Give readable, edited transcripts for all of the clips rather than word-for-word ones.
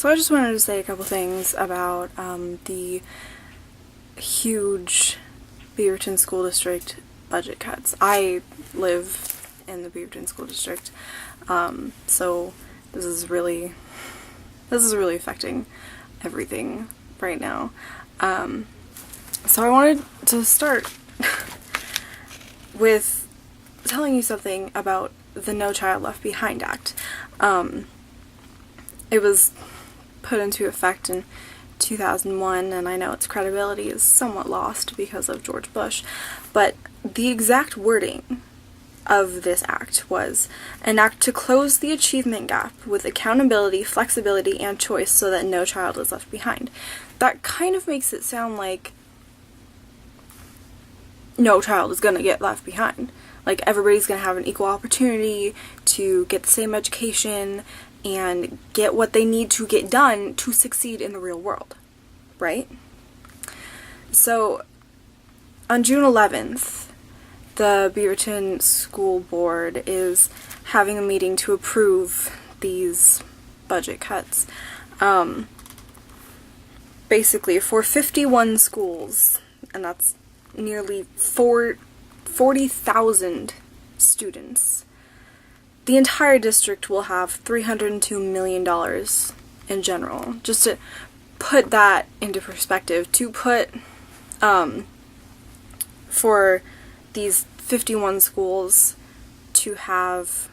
So I just wanted to say a couple things about the huge Beaverton School District budget cuts. I live in the Beaverton School District, so this is really affecting everything right now. So I wanted to start with telling you something about the No Child Left Behind Act. It was put into effect in 2001, and I know its credibility is somewhat lost because of George Bush, but the exact wording of this act was an act to close the achievement gap with accountability, flexibility, and choice so that no child is left behind. That kind of makes it sound like no child is going to get left behind. Like everybody's going to have an equal opportunity to get the same education and get what they need to get done to succeed in the real world, right? So on June 11th, the Beaverton School Board is having a meeting to approve these budget cuts. Basically, for 51 schools, and that's nearly 40,000 students, the entire district will have $302 million in general. Just to put that into perspective, for these 51 schools to have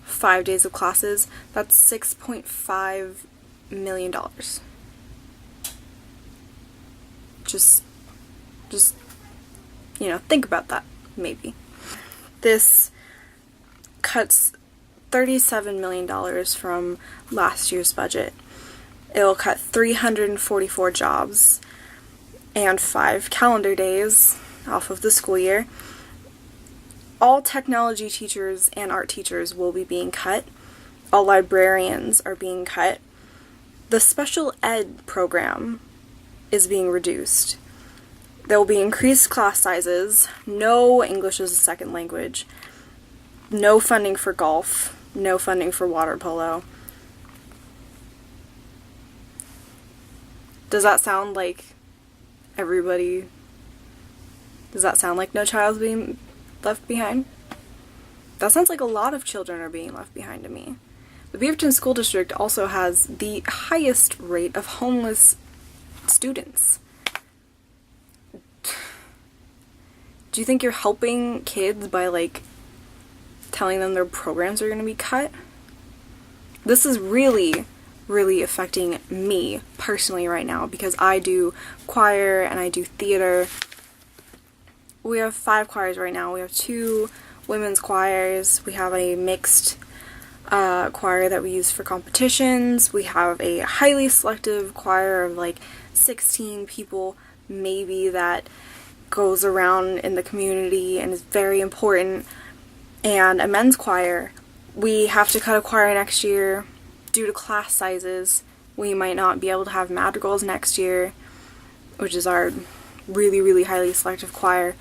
5 days of classes, that's $6.5 million. Just, think about that, maybe. This cuts $37 million from last year's budget. It'll cut 344 jobs and 5 calendar days off of the school year. All technology teachers and art teachers will be being cut. All librarians are being cut. The special ed program is being reduced. There will be increased class sizes, no English as a second language, no funding for golf, no funding for water polo. Does that sound like no child's being left behind? That sounds like a lot of children are being left behind to me. The Beaverton School District also has the highest rate of homeless students. Do you think you're helping kids by, telling them their programs are going to be cut? This is really affecting me personally right now because I do choir and I do theater. We have 5 choirs right now. We have 2 women's choirs. We have a mixed choir that we use for competitions. We have a highly selective choir of 16 people maybe that goes around in the community and is very important. And a men's choir. We have to cut a choir next year due to class sizes. We might not be able to have madrigals next year, which is our really highly selective choir.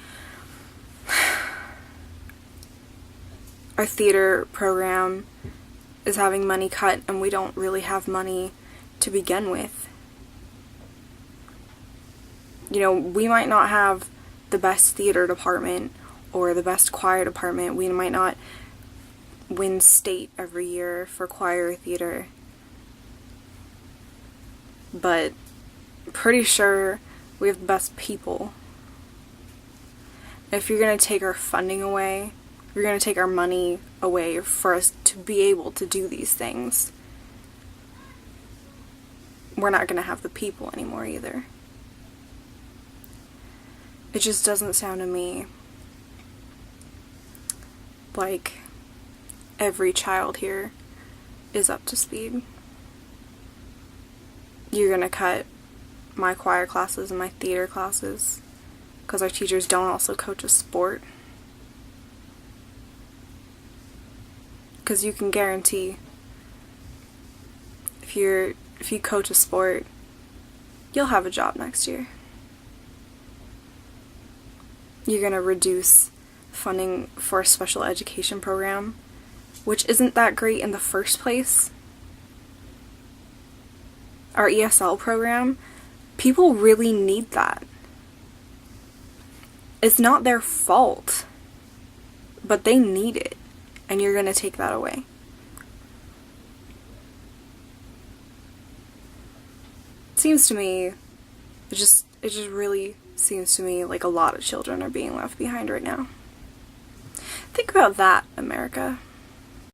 Our theater program is having money cut, and we don't really have money to begin with. We might not have the best theater department or the best choir department. We might not win state every year for choir or theater. But pretty sure we have the best people. If you're going to take our funding away, you're going to take our money away for us to be able to do these things. We're not going to have the people anymore either. It just doesn't sound to me like every child here is up to speed. You're gonna cut my choir classes and my theater classes because our teachers don't also coach a sport. Because you can guarantee if you coach a sport, you'll have a job next year. You're gonna reduce funding for a special education program, which isn't that great in the first place. our ESL program, people really need that. It's not their fault, but they need it, and you're going to take that away. It seems to me, it just really seems to me like a lot of children are being left behind right now. Think about that, America.